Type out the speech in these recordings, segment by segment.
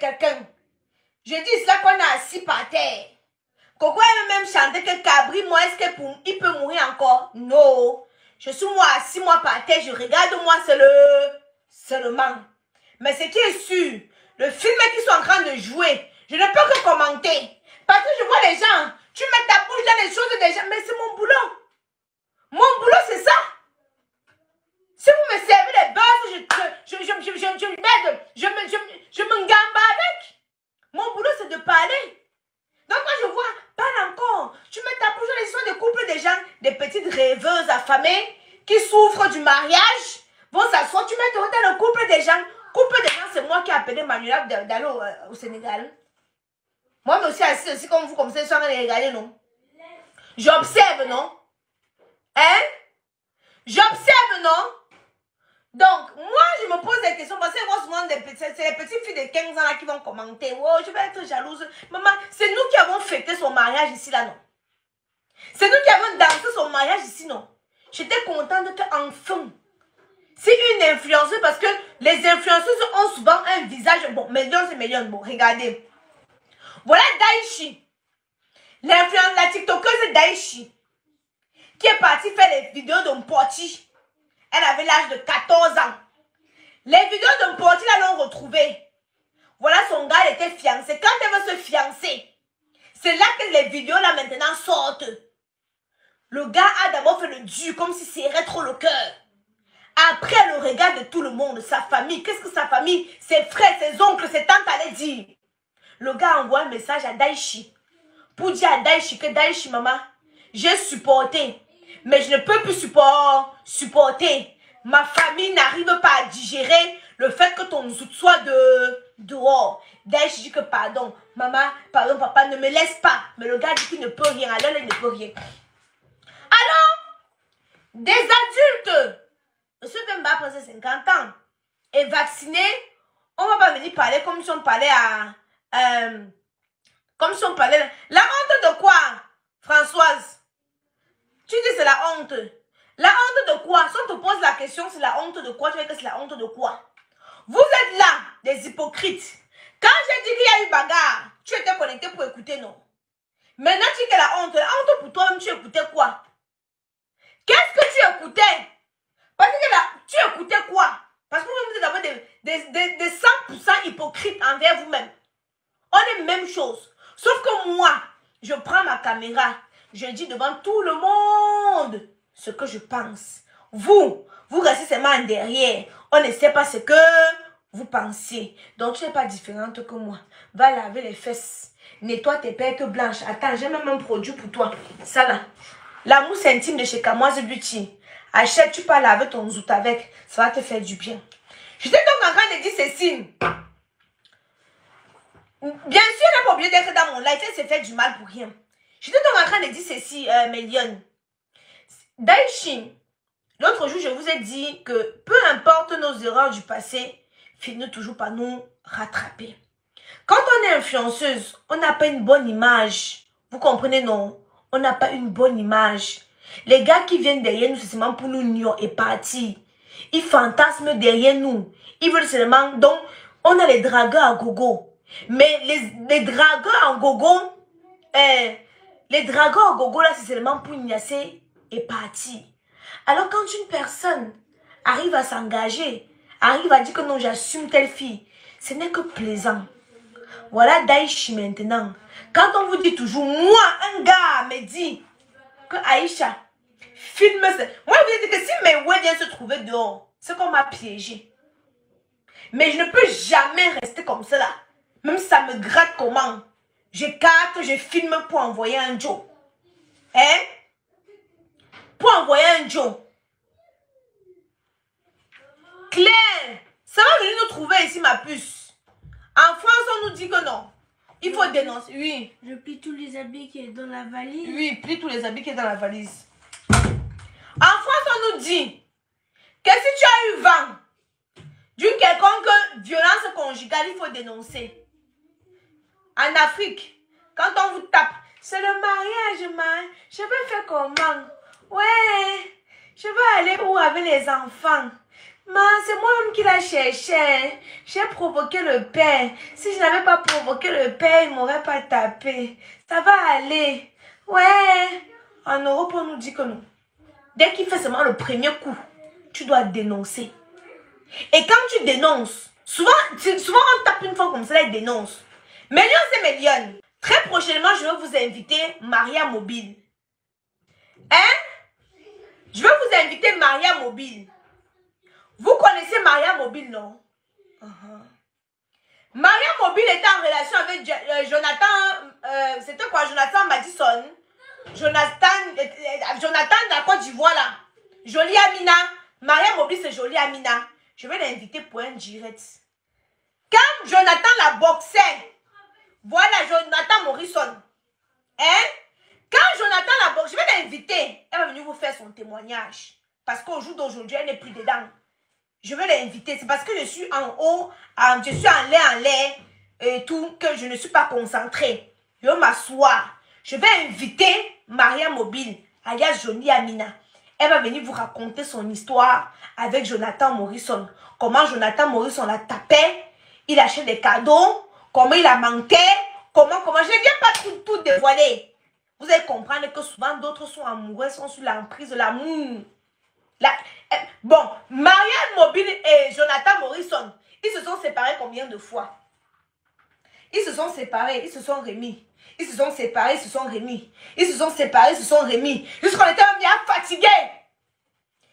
quelqu'un. Je dis cela qu'on a assis par terre. Coco elle même chanté que Cabri, moi, est-ce qu'il peut mourir encore? Non. Je suis moi assis, moi par terre, je regarde moi seulement. Mais ce qui est sûr, le film qu'ils sont en train de jouer, je ne peux que commenter. Parce que je vois les gens, tu mets ta bouche dans les choses des gens, mais c'est mon boulot. Mon boulot, c'est ça. Si vous me servez les buzz, je me gambe avec. Mon boulot, c'est de parler. Donc, quand je vois, parle encore. Tu mets ta bouche dans les histoires de couple des gens, des petites rêveuses affamées qui souffrent du mariage, vont s'asseoir. Tu mets dans le couple des gens. Couple des gens, c'est moi qui ai appelé Manuela d'aller au Sénégal. Moi, je me suis assise aussi comme vous, comme ça, je suis en train de regarder, non? J'observe, non? Hein? J'observe, non? Donc, moi, je me pose des questions parce que souvent, c'est les petites filles de 15 ans là qui vont commenter. Oh, je vais être jalouse. Maman, c'est nous qui avons fêté son mariage ici, là, non? C'est nous qui avons dansé son mariage ici, non? J'étais contente qu'enfin, si une influenceuse, parce que les influenceuses ont souvent un visage, bon, million c'est million, bon, regardez. Voilà Daichi, la TikTokeuse Daichi, qui est partie faire les vidéos de Mpoti. Elle avait l'âge de 14 ans. Les vidéos de Mpoti, là, l'ont retrouvée. Voilà, son gars, elle était fiancé. Quand elle veut se fiancer, c'est là que les vidéos, là, maintenant, sortent. Le gars a d'abord fait le dur, comme si serrait trop le cœur. Après, le regard de tout le monde, sa famille, qu'est-ce que sa famille, ses frères, ses oncles, ses tantes allaient dire? Le gars envoie un message à Daichi pour dire à Daichi que Daichi, maman, j'ai supporté, mais je ne peux plus supporter. Ma famille n'arrive pas à digérer le fait que ton zout soit dehors. Daichi dit que pardon, maman, pardon, papa, ne me laisse pas. Mais le gars dit qu'il ne peut rien, alors il ne peut rien. Alors, des adultes, monsieur Bemba après 50 ans, est vacciné, on va pas venir parler comme si on parlait à... comme si on parlait... La honte de quoi, Françoise? Tu dis c'est la honte. La honte de quoi? Si on te pose la question, c'est la honte de quoi? Tu veux que c'est la honte de quoi? Vous êtes là, des hypocrites. Quand j'ai dit qu'il y a eu bagarre, tu étais connecté pour écouter, non? Maintenant, tu dis que la honte pour toi-même, tu écoutais quoi? Qu'est-ce que tu écoutais? Parce que là, tu écoutais quoi? Parce que vous êtes d'abord des 100% hypocrites envers vous-même. On est même chose. Sauf que moi, je prends ma caméra, je dis devant tout le monde ce que je pense. Vous restez seulement en derrière. On ne sait pas ce que vous pensez. Donc, tu n'es pas différente que moi. Va laver les fesses. Nettoie tes pertes blanches. Attends, j'ai même un produit pour toi. Ça là. La mousse intime de chez Kamoise Beauty. Achète, tu peux laver ton zout avec. Ça va te faire du bien. J'étais donc en train de dire ceci. Bien sûr, elle n'est pas obligée d'être dans mon live. Elle s'est fait du mal pour rien. J'étais donc en train de dire ceci, Mélione. Daichi, l'autre jour, je vous ai dit que peu importe nos erreurs du passé, finissent toujours par nous rattraper. Quand on est influenceuse, on n'a pas une bonne image. Vous comprenez, non? On n'a pas une bonne image. Les gars qui viennent derrière nous, c'est seulement pour nous nier et partir. Ils fantasment derrière nous. Ils veulent seulement... Donc, on a les dragueurs à gogo. Mais les dragueurs en gogo, les dragueurs en gogo, là, c'est seulement pour niaiser et partir. Alors, quand une personne arrive à s'engager, arrive à dire que non, j'assume telle fille, ce n'est que plaisant. Voilà Daichi maintenant. Quand on vous dit toujours, moi, un gars me dit que Aïcha filme ça. Moi, je vous dis que si mes ouais vient se trouver dehors, c'est qu'on m'a piégé. Mais je ne peux jamais rester comme ça là. Même si ça me gratte comment. Je capte, je filme pour envoyer un Joe. Hein? Pour envoyer un Joe. Claire, ça va venir nous trouver ici, ma puce. En France, on nous dit que non. Il faut dénoncer. Oui. Je plie tous les habits qui sont dans la valise. Oui, plie tous les habits qui sont dans la valise. En France, on nous dit que si tu as eu vent d'une quelconque violence conjugale, il faut dénoncer. En Afrique, quand on vous tape, c'est le mariage, man. Je vais faire comment? Ouais, je vais aller où avec les enfants? c'est moi-même qui la cherchais. J'ai provoqué le père. Si je n'avais pas provoqué le père, il ne m'aurait pas tapé. Ça va aller. Ouais. En Europe, on nous dit que non. Dès qu'il fait seulement le premier coup, tu dois dénoncer. Et quand tu dénonces, souvent on tape une fois comme ça, il dénonce. Millions et millions. Très prochainement, je vais vous inviter Maria Mobile. Hein? Je vais vous inviter Maria Mobile. Vous connaissez Maria Mobile, non? Maria Mobile était en relation avec Jonathan. C'était quoi? Jonathan Madison. Jonathan de la Côte d'Ivoire, là. Jolie Amina. Maria Mobile, c'est Jolie Amina. Je vais l'inviter pour un direct. Quand Jonathan la boxait, voilà Jonathan Morrison. Hein? Quand Jonathan la boxe, je vais l'inviter. Elle va venir vous faire son témoignage. Parce qu'au jour d'aujourd'hui, elle n'est plus dedans. Je vais l'inviter. C'est parce que je suis en haut, je suis en l'air et tout, que je ne suis pas concentrée. Je vais m'asseoir. Je vais inviter Maria Mobile, alias Jolie Amina. Elle va venir vous raconter son histoire avec Jonathan Morrison. Comment Jonathan Morrison la tapait, il achète des cadeaux, comment il a manqué, comment. Je ne viens pas tout dévoiler. Vous allez comprendre que souvent d'autres sont amoureux, sont sous l'emprise de l'amour. Bon, Maria Mobile et Jonathan Morrison, ils se sont séparés combien de fois? Ils se sont séparés, ils se sont remis. Ils se sont séparés, ils se sont remis. Ils se sont séparés, ils se sont remis. Jusqu'on était même bien fatigués.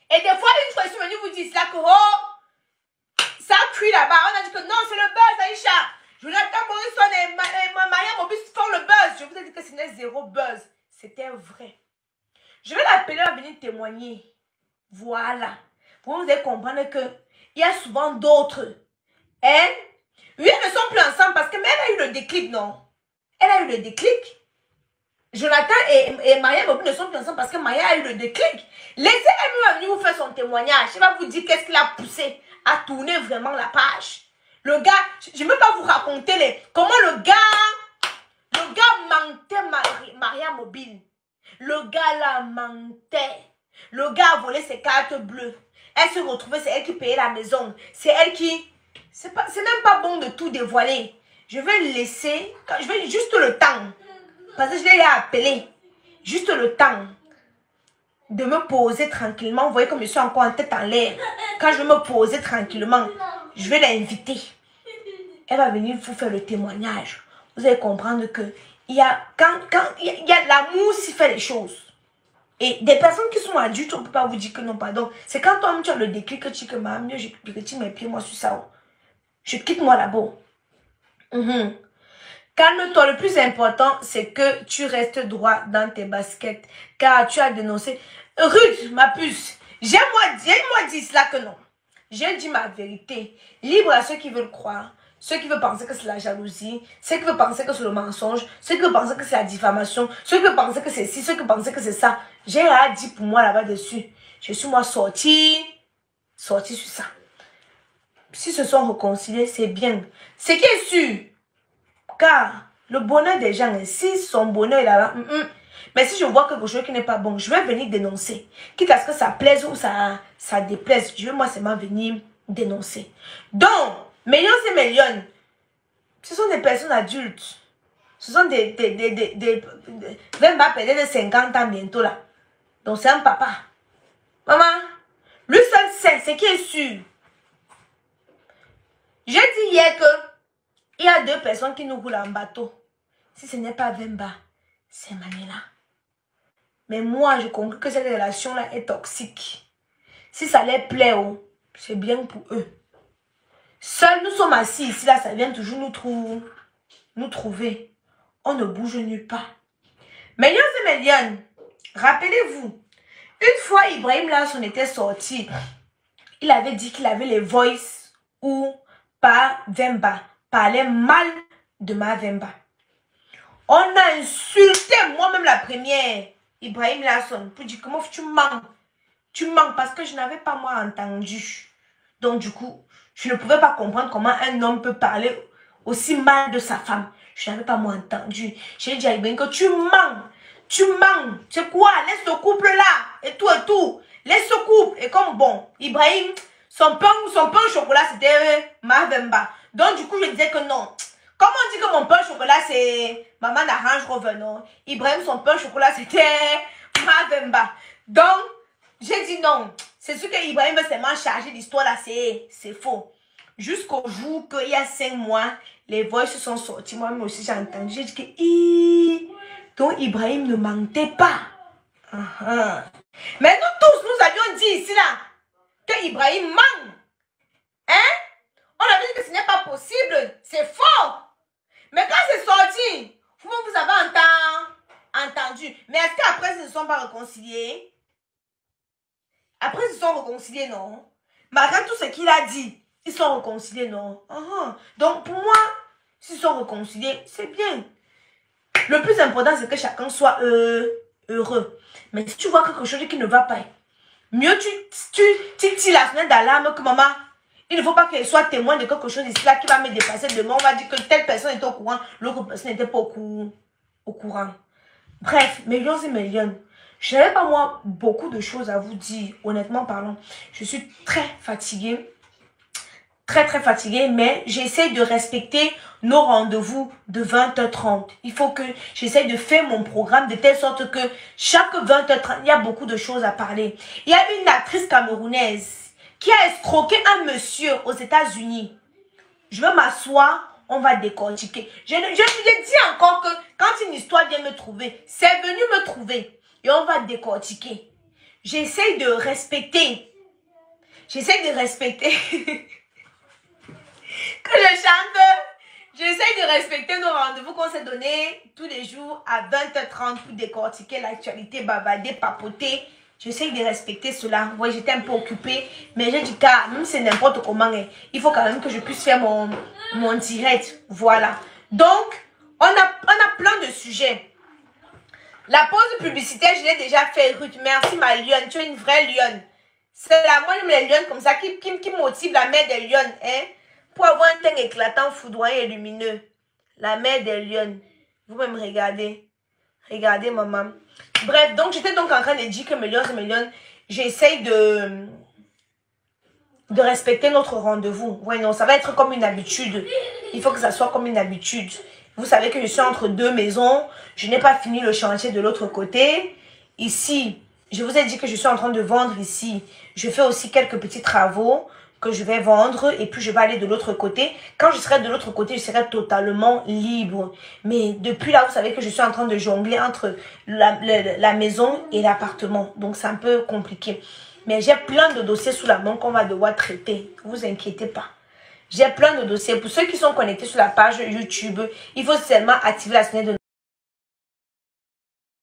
Et des fois, une fois, ils sont venus vous dire ça que, oh, ça cuit là-bas. On a dit que non, c'est le buzz, Aïcha. Jonathan Morrison et Maria Mobile font le buzz. Je vous ai dit que ce n'est zéro buzz. C'était vrai. Je vais l'appeler à venir témoigner. Voilà. Pour vous allez comprendre qu'il y a souvent d'autres. Hein? Oui, elles ne sont plus ensemble parce que, mais elle a eu le déclic, non? Elle a eu le déclic. Jonathan et Maria Mobile ne sont plus ensemble parce que Maria a eu le déclic. Laissez-la venir vous faire son témoignage. Elle va vous dire qu'est-ce qui l'a poussé à tourner vraiment la page. Le gars, je ne veux pas vous raconter comment le gars mentait Maria Mobile. Le gars la mentait. Le gars a volé ses cartes bleues. Elle se retrouvait, c'est elle qui payait la maison. C'est elle qui... C'est même pas bon de tout dévoiler. Je vais laisser... Je vais juste le temps. Parce que je l'ai appelé. Juste le temps de me poser tranquillement. Vous voyez comme je suis encore en tête en l'air. Quand je vais me poser tranquillement, je vais l'inviter. Elle va venir vous faire le témoignage. Vous allez comprendre que il y a l'amour qui fait les choses. Et des personnes qui sont adultes, on ne peut pas vous dire que non, pardon. C'est quand toi-même tu as le déclic que tu dis que mieux je retire mes pieds, moi, sur ça. Je quitte moi là-bas. Calme-toi, le plus important, c'est que tu restes droit dans tes baskets. Car tu as dénoncé. Ruth, ma puce, j'ai-moi dit cela que non. J'ai dit ma vérité. Libre à ceux qui veulent croire. Ceux qui veulent penser que c'est la jalousie, ceux qui veulent penser que c'est le mensonge, ceux qui veulent penser que c'est la diffamation, ceux qui veulent penser que c'est ci, ceux qui veulent penser que c'est ça. J'ai rien dit pour moi là-bas dessus. Je suis moi sortie sur ça. S'ils se sont réconciliés, c'est bien. Ce qui est sûr, car le bonheur des gens, si son bonheur est là-bas, mais si je vois quelque chose qui n'est pas bon, je vais venir dénoncer. Quitte à ce que ça plaise ou ça déplaise, je vais moi seulement venir dénoncer. Donc, millions et millions, ce sont des personnes adultes. Ce sont des Vemba de 50 ans bientôt là. Donc c'est un papa. Maman, lui seul sait, ce qui est sûr. J'ai dit hier que il y a deux personnes qui nous roulent en bateau. Si ce n'est pas Vemba, c'est Manila. Mais moi, je comprends que cette relation-là est toxique. Si ça leur plaît, c'est bien pour eux. Seuls nous sommes assis ici, là, ça vient toujours nous trouver. On ne bouge nulle part. Millions et millions, rappelez-vous, une fois Ibrahim Lasson était sorti, il avait dit qu'il avait les voices où par Vemba parlait mal de ma Vemba. On a insulté moi-même la première, Ibrahim Lasson, pour dire comment tu mens. Tu mens parce que je n'avais pas moi entendu. Donc du coup, je ne pouvais pas comprendre comment un homme peut parler aussi mal de sa femme. Je n'avais pas moi entendu. J'ai dit à Ibrahim que tu mens. Tu mens. C'est quoi? Laisse ce couple là. Et tout et tout. Laisse ce couple. Et comme bon, Ibrahim, Son pain au chocolat, c'était Mavemba. Donc, du coup, je disais que non. Comme on dit que mon pain au chocolat, c'est Maman Arrange Revenons. Ibrahim, son pain au chocolat, c'était Mavemba. Donc, j'ai dit non. C'est sûr que Ibrahim veut seulement charger l'histoire là, c'est faux. Jusqu'au jour qu'il y a 5 mois, les voix se sont sorties. Moi-même aussi, j'ai entendu. J'ai dit que donc Ibrahim ne mentait pas. Mais nous tous, nous avions dit ici là que Ibrahim ment. Hein? On avait dit que ce n'est pas possible. C'est faux. Mais quand c'est sorti, vous avez entendu. Mais est-ce qu'après, ils ne se sont pas réconciliés? Après, ils se sont réconciliés, non? Malgré tout ce qu'il a dit, ils sont réconciliés, non? Donc, pour moi, s'ils sont réconciliés, c'est bien. Le plus important, c'est que chacun soit heureux. Mais si tu vois quelque chose qui ne va pas, mieux tu tires la fenêtre d'alarme que maman, il ne faut pas qu'elle soit témoin de quelque chose ici là qui va me dépasser demain. On va dire que telle personne était au courant, l'autre personne n'était pas au courant. Bref, millions et millions. Je n'avais pas moi beaucoup de choses à vous dire, honnêtement parlant. Je suis très fatiguée. Très fatiguée, mais j'essaie de respecter nos rendez-vous de 20h30. Il faut que j'essaie de faire mon programme de telle sorte que chaque 20h30, il y a beaucoup de choses à parler. Il y a une actrice camerounaise qui a escroqué un monsieur aux États-Unis. Je veux m'asseoir, on va décortiquer. Je dis encore que quand une histoire vient me trouver, c'est venu me trouver et on va décortiquer. J'essaie de respecter. Que je chante, j'essaie de respecter nos rendez-vous qu'on s'est donnés tous les jours à 20h30 pour décortiquer l'actualité, bavarder, papoter. J'essaie de respecter cela. Ouais, j'étais un peu occupée, mais j'ai dit car même c'est n'importe comment, il faut quand même que je puisse faire mon direct. Voilà. Donc, on a plein de sujets. La pause publicitaire, je l'ai déjà fait, Ruth. Merci ma lionne, tu es une vraie lionne. C'est là, moi j'aime les lionnes comme ça qui motive la mère des lionnes, hein. Pour avoir un teint éclatant, foudroyant et lumineux. La mère des lionnes. Vous-même regardez. Regardez, maman. Bref, donc j'étais donc en train de dire que millions, j'essaye de respecter notre rendez-vous. Ouais, non, ça va être comme une habitude. Il faut que ça soit comme une habitude. Vous savez que je suis entre deux maisons. Je n'ai pas fini le chantier de l'autre côté. Ici, je vous ai dit que je suis en train de vendre ici. Je fais aussi quelques petits travaux que je vais vendre et puis je vais aller de l'autre côté. Quand je serai de l'autre côté, je serai totalement libre. Mais depuis là, vous savez que je suis en train de jongler entre la maison et l'appartement. Donc, c'est un peu compliqué. Mais j'ai plein de dossiers sous la main qu'on va devoir traiter. Ne vous inquiétez pas. J'ai plein de dossiers. Pour ceux qui sont connectés sur la page YouTube, il faut seulement activer la fenêtre de